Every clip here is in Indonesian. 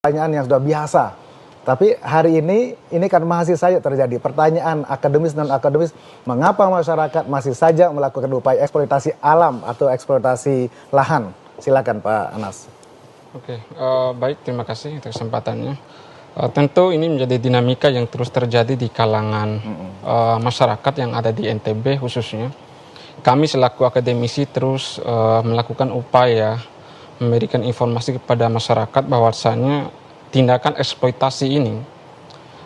pertanyaan yang sudah biasa. Tapi hari ini kan masih saja terjadi pertanyaan akademis dan akademis, mengapa masyarakat masih saja melakukan upaya eksploitasi alam atau eksploitasi lahan? Silakan Pak Anas. Oke, baik, terima kasih atas kesempatannya. Tentu ini menjadi dinamika yang terus terjadi di kalangan masyarakat yang ada di NTB khususnya. Kami selaku akademisi terus melakukan upaya memberikan informasi kepada masyarakat bahwasanya tindakan eksploitasi ini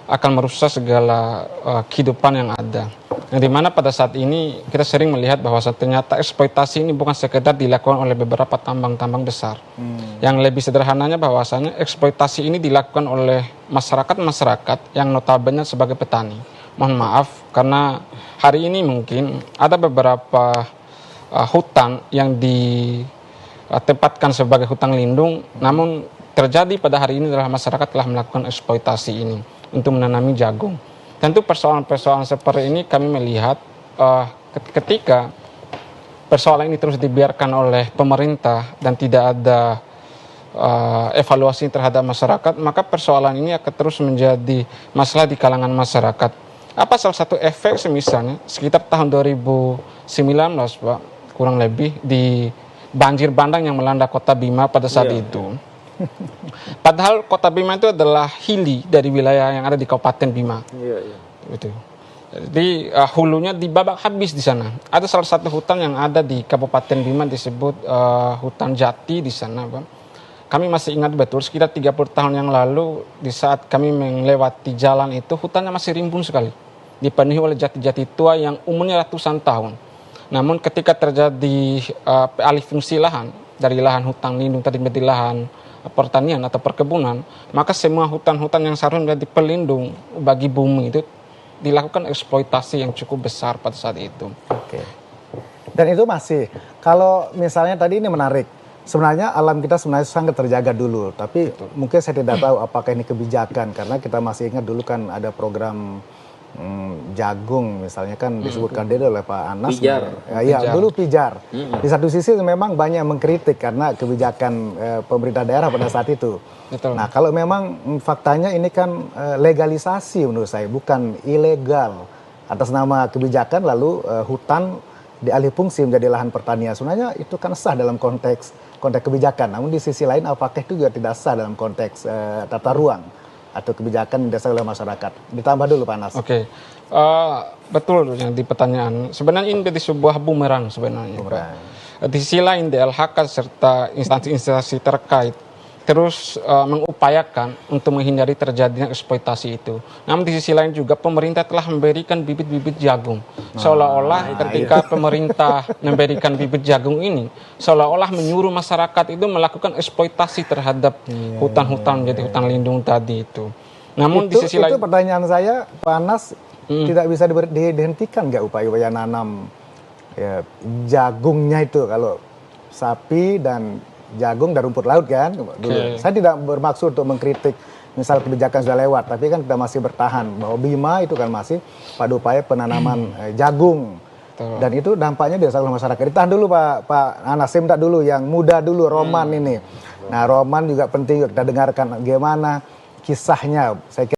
akan merusak segala kehidupan yang ada. Yang dimana pada saat ini kita sering melihat bahwa ternyata eksploitasi ini bukan sekedar dilakukan oleh beberapa tambang-tambang besar. Yang lebih sederhananya bahwasanya eksploitasi ini dilakukan oleh masyarakat-masyarakat yang notabene sebagai petani. Mohon maaf karena hari ini mungkin ada beberapa hutan yang ditempatkan sebagai hutan lindung, namun terjadi pada hari ini adalah masyarakat telah melakukan eksploitasi ini untuk menanami jagung. Tentu persoalan-persoalan seperti ini kami melihat ketika persoalan ini terus dibiarkan oleh pemerintah dan tidak ada evaluasi terhadap masyarakat, maka persoalan ini akan terus menjadi masalah di kalangan masyarakat. Apa salah satu efek misalnya sekitar tahun 2019 Pak, kurang lebih di banjir bandang yang melanda kota Bima pada saat itu. Padahal kota Bima itu adalah hili dari wilayah yang ada di Kabupaten Bima. Gitu. Jadi hulunya dibabak habis di sana. Ada salah satu hutan yang ada di Kabupaten Bima disebut hutan jati di sana, Bang. Kami masih ingat betul sekitar 30 tahun yang lalu di saat kami melewati jalan itu hutannya masih rimbun sekali. Dipenuhi oleh jati-jati tua yang umurnya ratusan tahun. Namun ketika terjadi alih fungsi lahan dari lahan hutan lindung tadi menjadi lahan pertanian atau perkebunan, maka semua hutan-hutan yang seharusnya menjadi pelindung bagi bumi itu dilakukan eksploitasi yang cukup besar pada saat itu. Oke. Dan itu masih, kalau misalnya tadi ini menarik, sebenarnya alam kita sebenarnya sangat terjaga dulu, tapi mungkin saya tidak tahu apakah ini kebijakan, karena kita masih ingat dulu kan ada program jagung misalnya kan disebutkan dia oleh Pak Anas. Pijar. Ya, dulu pijar. Di satu sisi memang banyak mengkritik karena kebijakan pemerintah daerah pada saat itu. Betul. Nah kalau memang faktanya ini kan legalisasi menurut saya, bukan ilegal. Atas nama kebijakan lalu hutan dialih fungsi menjadi lahan pertanian. Sebenarnya itu kan sah dalam konteks kebijakan. Namun di sisi lain apakah itu juga tidak sah dalam konteks tata ruang atau kebijakan yang didasarkan oleh masyarakat? Ditambah dulu Pak Anas. Oke. Betul yang di pertanyaan. Sebenarnya ini menjadi sebuah bumerang sebenarnya. Di sisi lain DLHK serta instansi-instansi terkait terus mengupayakan untuk menghindari terjadinya eksploitasi itu. Namun di sisi lain juga pemerintah telah memberikan bibit-bibit jagung. Seolah-olah ketika pemerintah memberikan bibit jagung ini, seolah-olah menyuruh masyarakat itu melakukan eksploitasi terhadap hutan-hutan menjadi hutan lindung tadi itu. Namun di sisi lain, itu pertanyaan saya, Pak Anas, tidak bisa dihentikan nggak upaya-upaya nanam jagungnya itu, kalau sapi dan jagung dan rumput laut kan dulu. Saya tidak bermaksud untuk mengkritik misal kebijakan sudah lewat, tapi kan kita masih bertahan bahwa Bima itu kan masih pada upaya penanaman jagung. Dan itu dampaknya dirasakan oleh masyarakat. Ditahan dulu Pak Anas, saya minta dulu yang muda dulu, Roman ini. Nah Roman juga penting kita dengarkan gimana kisahnya. Saya kira